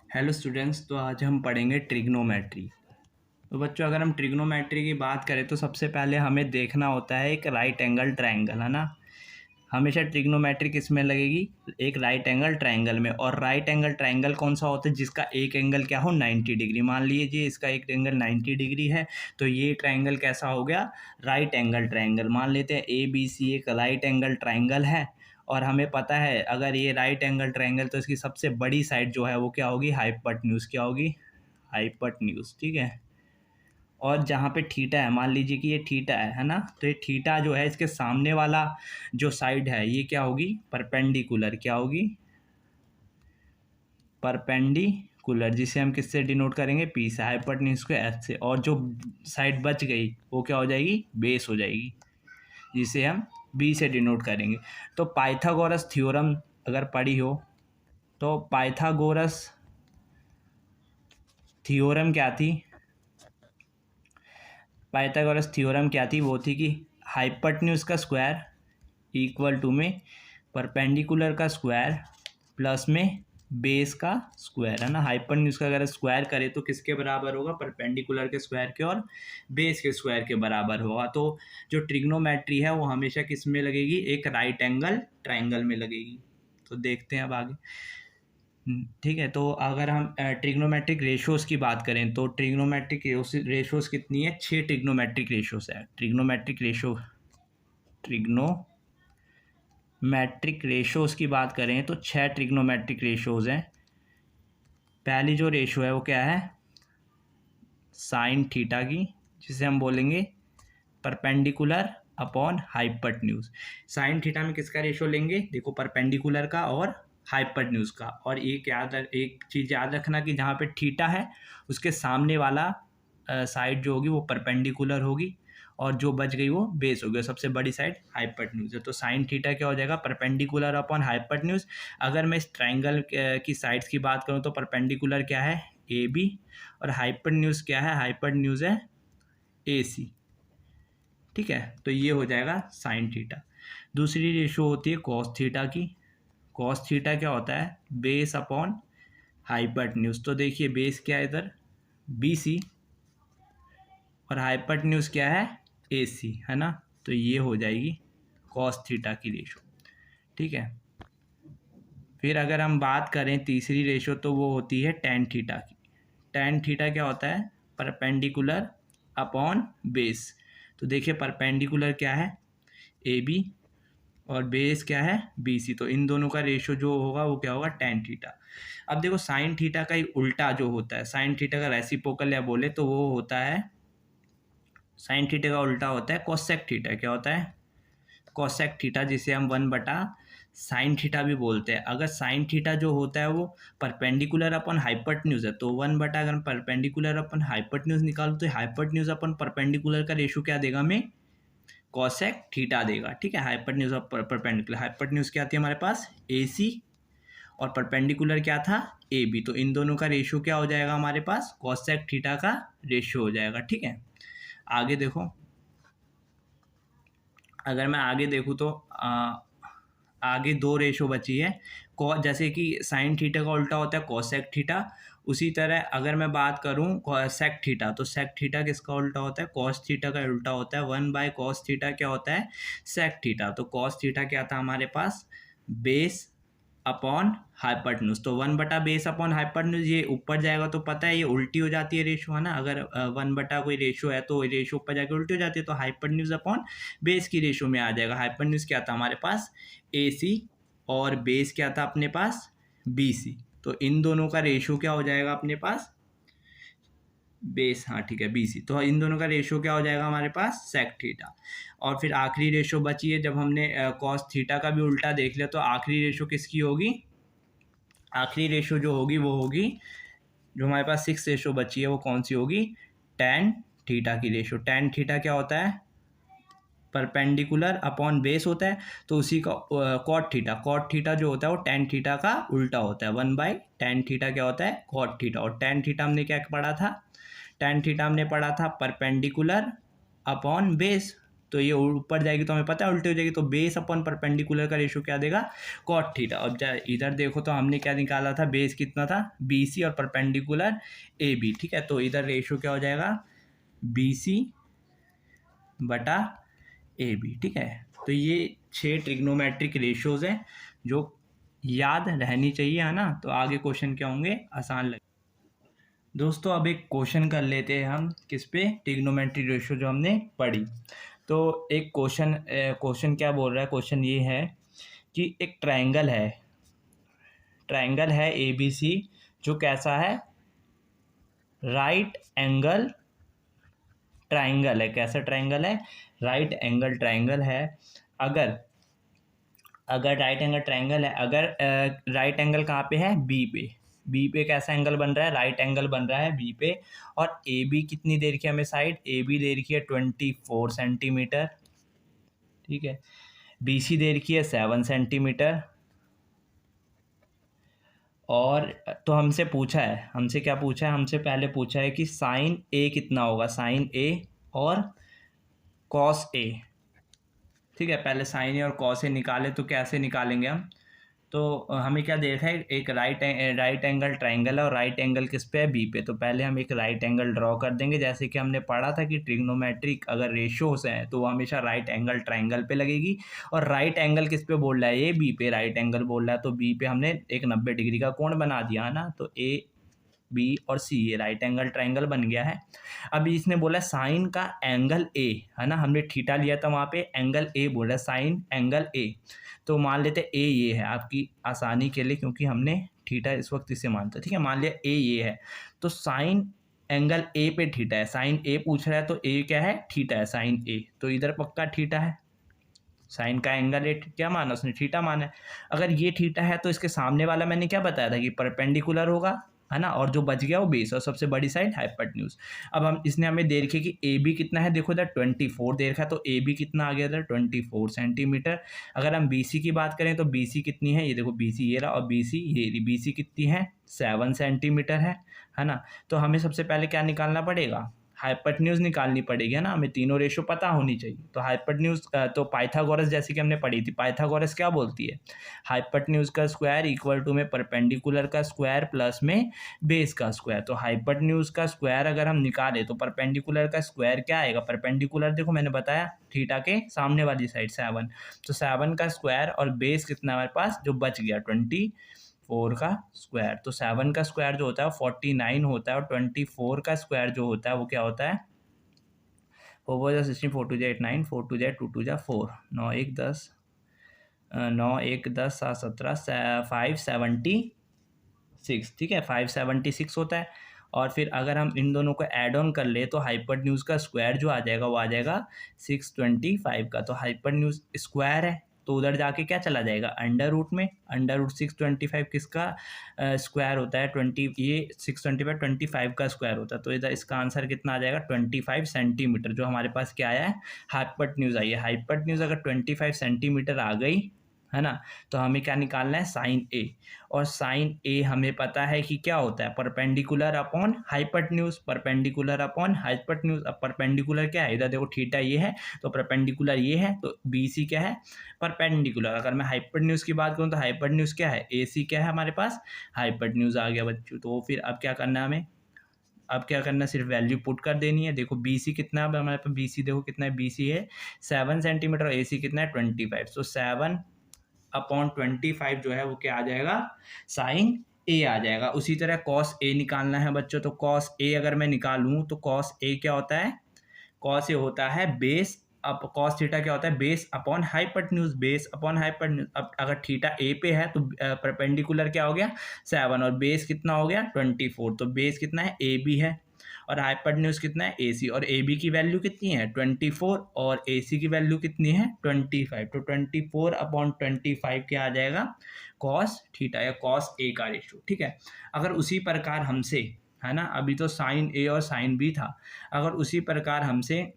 Hello students, तो आज हम पढ़ेंगे ट्रिग्नोमेट्री। तो बच्चों, अगर हम ट्रिग्नोमेट्री की बात करें तो सबसे पहले हमें देखना होता है एक राइट एंगल ट्रायंगल, है ना। हमेशा ट्रिग्नोमेट्री किस में लगेगी? एक राइट एंगल ट्रायंगल में। और राइट एंगल ट्रायंगल कौन सा होता है? जिसका एक एंगल क्या हो, 90 डिग्री। मान लीजिए इसका एक एंगल 90 डिग्री है, तो ये ट्रायंगल कैसा हो गया? Right angle triangle. मान लेते हैं ABC एक राइट एंगल ट्रायंगल है, और हमें पता है अगर ये राइट एंगल ट्रायंगल तो इसकी सबसे बड़ी साइड जो है वो क्या होगी? हाइपोटेन्यूज। क्या होगी? हाइपोटेन्यूज, ठीक है। और जहाँ पे थीटा है, मान लीजिए कि ये थीटा है ना, तो ये थीटा जो है इसके सामने वाला जो साइड है ये क्या होगी? परपेंडिकुलर। क्या होगी? परपेंडिकुलर, जिसे हम किससे डिनोट करेंगे? पी से। हाइपोटेन्यूज को एच से। और जो साइड बच गई वो क्या हो जाएगी? बेस हो जाएगी, जिसे हम बी से डिनोट करेंगे। तो पाइथागोरस थ्योरम अगर पढ़ी हो तो पाइथागोरस थ्योरम क्या थी? पाइथागोरस थ्योरम क्या थी? वो थी कि हाइपोटेन्यूज का स्क्वायर इक्वल टू में परपेंडिकुलर का स्क्वायर प्लस में बेस का स्क्वायर, है ना। हाइपोटेन्यूज का अगर स्क्वायर करें तो किसके बराबर होगा? परपेंडिकुलर के स्क्वायर के और बेस के स्क्वायर के बराबर होगा। तो जो ट्रिग्नोमेट्री है वो हमेशा किस में लगेगी? एक राइट एंगल ट्रायंगल में लगेगी। तो देखते हैं अब आगे। ठीक है, तो अगर हम ट्रिग्नोमेट्रिक रेशियोज की बात करें तो ट्रिग्नोमेट्रिक रेशियोज कितनी है? 6 ट्रिग्नोमेट्रिक रेशियोज है। ट्रिग्नोमेट्रिक रेशियोज की बात करें तो 6 ट्रिग्नोमेट्रिक रेशियोज हैं। पहली जो रेशियो है वो क्या है? साइन थीटा की, जिसे हम बोलेंगे perpendicular upon hypotenuse. Sine theta में किसका रेशियो लेंगे? देखो, परपेंडिकुलर का और हाइपोटेन्यूज का। और एक चीज़ याद रखना कि जहाँ पे थीटा है उसके सामने वाला साइड जो होगी वो परपेंडिकुलर होगी, और जो बच गई वो बेस हो गया। सबसे बड़ी साइड हाइपोटेन्यूज है, तो साइन थीटा क्या हो जाएगा? Perpendicular upon hypotenuse. अगर मैं इस ट्रायंगल की साइड्स की बात करूँ तो परपेंडिकुलर क्या है? AB, और हाइपोटेन्यूज क्या है? हाइपोटेन्यूज है AC। ठीक है, तो ये हो जाएगा साइन थीटा। दूसरी रेशो होती है कॉस थीटा की। कॉस थीटा क्या होता है? Base upon hypotenuse. तो देखिए, बेस क्या है इधर? BC, और हाइपोटेन्यूज क्या है? AC, है ना। तो ये हो जाएगी कॉस थीटा की रेशो। ठीक है, फिर अगर हम बात करें तीसरी रेशो तो वो होती है टेन थीटा की। टेन थीटा क्या होता है? Perpendicular upon base. तो देखिए, परपेंडिकुलर क्या है? AB, और बेस क्या है? BC। तो इन दोनों का रेशो जो होगा वो क्या होगा? Tan theta. अब देखो, साइन थीटा का ही उल्टा जो होता है, साइन थीटा का रेसिप्रोकल या बोले तो वो होता है, साइन थीटा का उल्टा होता है कोसेक थीटा। क्या होता है? कोसेक थीटा, जिसे हम 1 बटा साइन थीटा भी बोलते हैं। अगर साइन थीटा जो होता है वो परपेंडिकुलर अपन हाइपोटेन्यूज है, तो 1 बटा अगर परपेंडिकुलर अपन हाइपोटेन्यूज निकालो तो हाइपोटेन्यूज अपन परपेंडिकुलर का रेशो क्या देगा हमें? कोसेक थीटा देगा। ठीक है, हाइपोटेन्यूज ऑफ परपेंडिकुलर। हाइपोटेन्यूज क्या आती है हमारे पास? AC, और परपेंडिकुलर क्या था? AB। तो इन दोनों का रेशो क्या हो जाएगा हमारे पास? कोसेक थीटा का रेशो हो जाएगा। ठीक है, आगे देखो। अगर मैं आगे देखूँ तो आगे दो रेशो बची है। जैसे कि साइन थीटा का उल्टा होता है कोसेक थीटा, उसी तरह अगर मैं बात करूँ सेक थीटा, तो सेक थीटा किसका उल्टा होता है? कॉस थीटा का उल्टा होता है। 1/cos थीटा क्या होता है? Sec theta. तो कॉस थीटा क्या था हमारे पास? Base upon hypotenuse. तो 1/बेस अपॉन हाइपोटेन्यूज, ये ऊपर जाएगा तो पता है ये उल्टी हो जाती है रेशो, है ना। अगर 1 बटा कोई रेशो है तो रेशो ऊपर जाके उल्टी हो जाती है, तो हाइपोटेन्यूज अपॉन बेस की रेशो में आ जाएगा। हाइपोटेन्यूज क्या था हमारे पास? AC, और बेस क्या था अपने पास? BC। तो इन दोनों का रेशो क्या हो जाएगा अपने पास? बेस, हाँ ठीक है, BC। तो इन दोनों का रेशो क्या हो जाएगा हमारे पास? Sec theta. और फिर आखिरी रेशो बची है, जब हमने कॉस थीटा का भी उल्टा देख लिया तो आखिरी रेशो किसकी होगी? आखिरी रेशो जो होगी वो होगी, जो हमारे पास 6 रेशो बची है वो कौन सी होगी? टेन थीटा की रेशो। टेन थीटा क्या होता है? परपेंडिकुलर अपॉन बेस होता है, तो उसी का कॉट थीटा। कॉट थीटा जो होता है वो टेन थीटा का उल्टा होता है। 1/tan थीटा क्या होता है? Cot theta. और टेन थीटा हमने क्या पढ़ा था? टेन थीटा हमने पढ़ा था परपेंडिकुलर अपॉन बेस। तो ये ऊपर जाएगी तो हमें पता है उल्टी हो जाएगी, तो बेस अपॉन परपेंडिकुलर का रेशो क्या देगा, कॉट थीटा। अब इधर देखो तो हमने क्या निकाला था, बेस कितना था BC और परपेंडिकुलर AB, ठीक है। तो इधर रेशो क्या हो जाएगा BC बटा AB, ठीक है। तो ये 6 ट्रिग्नोमेट्रिक रेशोज हैं जो याद रहनी चाहिए, है ना। तो आगे क्वेश्चन क्या होंगे, आसान लगे। दोस्तों अब एक क्वेश्चन कर लेते हैं हम, किस पे, ट्रिग्नोमेट्रिक रेशो जो हमने पढ़ी। तो एक क्वेश्चन क्या बोल रहा है, क्वेश्चन ये है कि एक ट्रायंगल है ABC, जो कैसा है, राइट एंगल ट्रायंगल है। कैसा ट्रायंगल है, राइट एंगल ट्रायंगल है। अगर राइट एंगल ट्रायंगल है, अगर राइट एंगल कहाँ पे है, बी पे कैसा एंगल बन रहा है, राइट एंगल बन रहा है बी पे। और ए बी कितनी दे रखी है हमें, साइड ए बी दे रखी है 24 सेंटीमीटर, ठीक है। बी सी दे रखी है 7 सेंटीमीटर। और तो हमसे पूछा है, हमसे क्या पूछा है, हमसे पहले पूछा है कि साइन ए कितना होगा, साइन ए और कॉस ए, ठीक है। पहले साइन ए और कॉस ए निकाले, तो कैसे निकालेंगे हम, तो हमें क्या देखा है, एक राइट एंगल ट्रायंगल है और राइट एंगल किस पे है, बी पे। तो पहले हम एक राइट एंगल ड्रॉ कर देंगे, जैसे कि हमने पढ़ा था कि ट्रिग्नोमेट्रिक अगर रेशियोज हैं तो वो हमेशा राइट एंगल ट्रायंगल पे लगेगी। और राइट एंगल किस पे बोल रहा है, ये बी पे राइट एंगल बोल रहा है, तो बी पे हमने एक 90 डिग्री का कोण बना दिया, है ना। तो ए बी और सी, ये राइट एंगल ट्रायंगल बन गया है। अब इसने बोला साइन का एंगल ए, है ना, हमने थीटा लिया था वहाँ पे, एंगल ए बोल रहा है, साइन एंगल ए। तो मान लेते ए ये है, आपकी आसानी के लिए, क्योंकि हमने थीटा इस वक्त इसे मानते, ठीक है। मान लिया ए ये है, तो साइन एंगल ए पे थीटा है, साइन ए पूछ रहा है तो ए क्या है, थीटा है, साइन ए, तो इधर पक्का थीटा है। साइन का एंगल ए क्या माना उसने, थीटा माना है। अगर ये थीटा है तो इसके सामने वाला मैंने क्या बताया था कि परपेंडिकुलर होगा, है ना, और जो बच गया वो बेस, और सबसे बड़ी साइड हाइपोटेन्यूज। अब हम इसने हमें दे रखी कि ए बी कितना है, देखो इधर 24 दे रखा है, तो ए बी कितना आ गया इधर 24 सेंटीमीटर। अगर हम बी सी की बात करें तो बी सी कितनी है, ये देखो बी सी ये रहा, और बी सी ये रही, बी सी कितनी है 7 सेंटीमीटर है ना। तो हमें सबसे पहले क्या निकालना पड़ेगा, हाइपोटेन्यूज निकालनी पड़ेगी, है ना। हमें तीनों रेशो पता होनी चाहिए। तो हाइपोटेन्यूज तो पाइथागोरस जैसे कि हमने पढ़ी थी, पाइथागोरस क्या बोलती है, हाइपोटेन्यूज का स्क्वायर इक्वल टू में परपेंडिकुलर का स्क्वायर प्लस में बेस का स्क्वायर। तो हाइपोटेन्यूज का स्क्वायर अगर हम निकालें तो परपेंडिकुलर का स्क्वायर क्या आएगा, परपेंडिकुलर देखो मैंने बताया थीटा के सामने वाली साइड 7, तो 7 का स्क्वायर और बेस कितना हमारे पास जो बच गया 24 का स्क्वायर। तो 7 का स्क्वायर जो होता है 49 होता है, और 24 का स्क्वायर जो होता है वो क्या होता है, 4 4 2 8 9, 4 2 2 2 4, 9 1 10, 9 1 10 7 17, 576, ठीक है, 576 होता है। और फिर अगर हम इन दोनों को ऐड ऑन कर ले तो हाइपोटेन्यूज का स्क्वायर जो आ जाएगा वो आ जाएगा 625 का। तो हाइपोटेन्यूज स्क्वायर है तो उधर जाके क्या चला जाएगा, अंडर रूट में, अंडर रूट 625 किसका स्क्वायर होता है 20, ये 625 25 का स्क्वायर होता है। तो इधर इसका आंसर कितना आ जाएगा 25 सेंटीमीटर, जो हमारे पास क्या आया है, हाइपोटेन्यूज आई है। हाइपोटेन्यूज अगर 25 सेंटीमीटर आ गई, है ना, तो हमें क्या निकालना है, साइन ए। और साइन ए हमें पता है कि क्या होता है, perpendicular upon hypotenuse, perpendicular upon hypotenuse. अब परपेंडिकुलर क्या है, इधर देखो थीटा ये है तो परपेंडिकुलर ये है, तो बी सी क्या है, परपेंडिकुलर। अगर मैं हाइपोटेन्यूज की बात करूँ तो हाइपोटेन्यूज क्या है, ए सी क्या है हमारे पास, हाइपोटेन्यूज आ गया बच्चों। तो फिर अब क्या करना है हमें, अब क्या करना, सिर्फ वैल्यू पुट कर देनी है। देखो बी सी कितना है हमारे पास, बी सी देखो कितना है, बी सी है 7 सेंटीमीटर और ए सी कितना है 25, तो 7/25 जो है वो क्या आ जाएगा, साइन ए आ जाएगा। उसी तरह कॉस ए निकालना है बच्चों, तो कॉस ए अगर मैं निकालूं तो कॉस ए क्या होता है, कॉस ए होता है बेस अप, कॉस थीटा क्या होता है, base upon hypotenuse, base upon hypotenuse. अब अगर थीटा ए पे है तो परपेंडिकुलर क्या हो गया 7, और बेस कितना हो गया 24, तो बेस कितना है ए बी है, और हाइपोटेन्यूज कितना है ए सी, और ए बी की वैल्यू कितनी है 24, और ए सी की वैल्यू कितनी है 25। तो 24/25 क्या आ जाएगा, कॉस थीटा या कॉस ए का रेशियो, ठीक है। अगर उसी प्रकार हमसे, है ना, अभी तो साइन ए और साइन बी था, अगर उसी प्रकार हमसे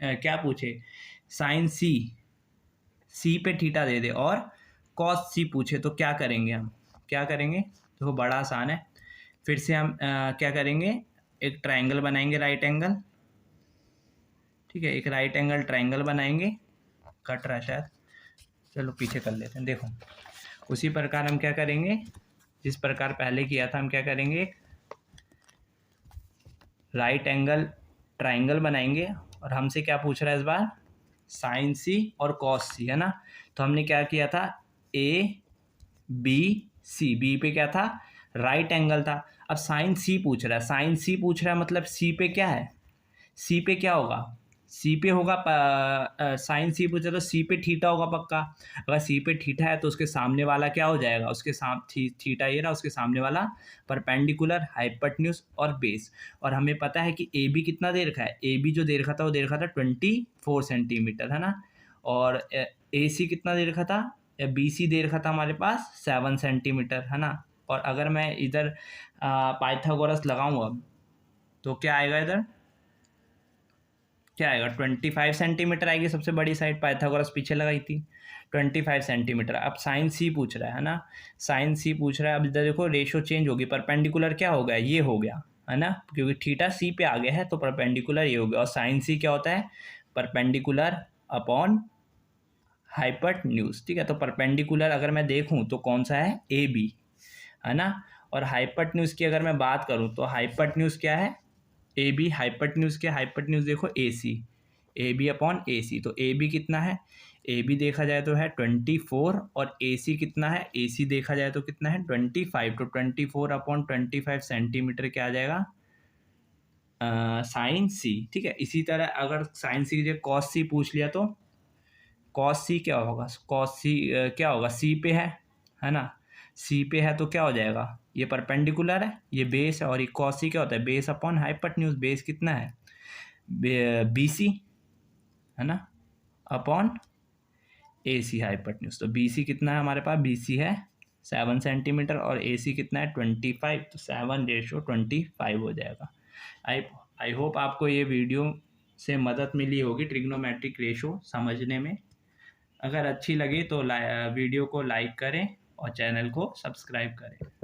क्या पूछे, साइन सी पे थीटा दे दे और कॉस सी पूछे, तो क्या करेंगे हम, क्या करेंगे, तो बड़ा आसान है। फिर से हम क्या करेंगे, एक ट्रायंगल बनाएंगे, राइट एंगल, ठीक है, एक राइट एंगल ट्राइंगल बनाएंगे, कट रहा शायद, चलो पीछे कर लेते हैं। देखो उसी प्रकार हम क्या करेंगे, जिस प्रकार पहले किया था, हम क्या करेंगे, राइट एंगल ट्राइंगल बनाएंगे और हमसे क्या पूछ रहा है इस बार, साइन सी और कॉस सी, है ना। तो हमने क्या किया था, ए बी सी, बी पे क्या था, राइट एंगल था। अब साइन सी पूछ रहा है, साइन सी पूछ रहा है मतलब सी पे क्या है, सी पे क्या होगा, सी पे होगा, साइन सी पूछा तो सी पे थीटा होगा पक्का। अगर सी पे थीटा है तो उसके सामने वाला क्या हो जाएगा, उसके थीटा ये रहा, उसके सामने वाला परपेंडिकुलर, हाइपोटेन्यूज और बेस। और हमें पता है कि ए बी कितना दे रखा है, ए बी जो दे रखा था वो दे रखा था 24 सेंटीमीटर, है ना। और ए सी कितना दे रखा था, बी सी दे रखा था हमारे पास 7 सेंटीमीटर, है ना। और अगर मैं इधर पाइथागोरस लगाऊँ अब, तो क्या आएगा, इधर क्या आएगा, 25 सेंटीमीटर आएगी सबसे बड़ी साइड, पाइथागोरस पीछे लगाई थी 25 सेंटीमीटर। अब साइन सी पूछ रहा है ना, साइन सी पूछ रहा है। अब इधर देखो रेशो चेंज होगी, परपेंडिकुलर क्या हो गया, ये हो गया, है ना, क्योंकि थीटा सी पे आ गया है तो परपेंडिकुलर ये हो गया। और साइन सी क्या होता है, परपेंडिकुलर अपॉन हाइपोटेन्यूज, ठीक है। तो परपेंडिकुलर अगर मैं देखूं तो कौन सा है, ए बी, है ना। और हाइपोटेन्यूज की अगर मैं बात करूं तो हाइपोटेन्यूज क्या है, ए बी, हाइपोटेन्यूज के हाइपोटेन्यूज देखो ए सी, ए बी अपॉन ए सी। तो ए बी कितना है, ए बी देखा जाए तो है 24, और ए सी कितना है, ए सी देखा जाए तो कितना है 25। तो 24 अपॉन 25 सेंटीमीटर क्या आ जाएगा, साइन सी, ठीक है। इसी तरह अगर साइन सी की जगह कॉस सी पूछ लिया तो कॉस सी क्या होगा, कॉस सी क्या होगा, सी पे है ना, सी पे है तो क्या हो जाएगा, ये परपेंडिकुलर है, ये बेस है, और ये कॉस सी क्या होता है, बेस अपॉन हाइपोटेन्यूज। बेस कितना है, बी सी, है ना, अपॉन ए सी हाइपोटेन्यूज। तो बी सी कितना है हमारे पास, बी सी है 7 सेंटीमीटर और ए सी कितना है 25, तो 7:25 हो जाएगा। आई आई होप आपको ये वीडियो से मदद मिली होगी ट्रिग्नोमेट्रिक रेशो समझने में। अगर अच्छी लगी तो वीडियो को लाइक करें और चैनल को सब्सक्राइब करें।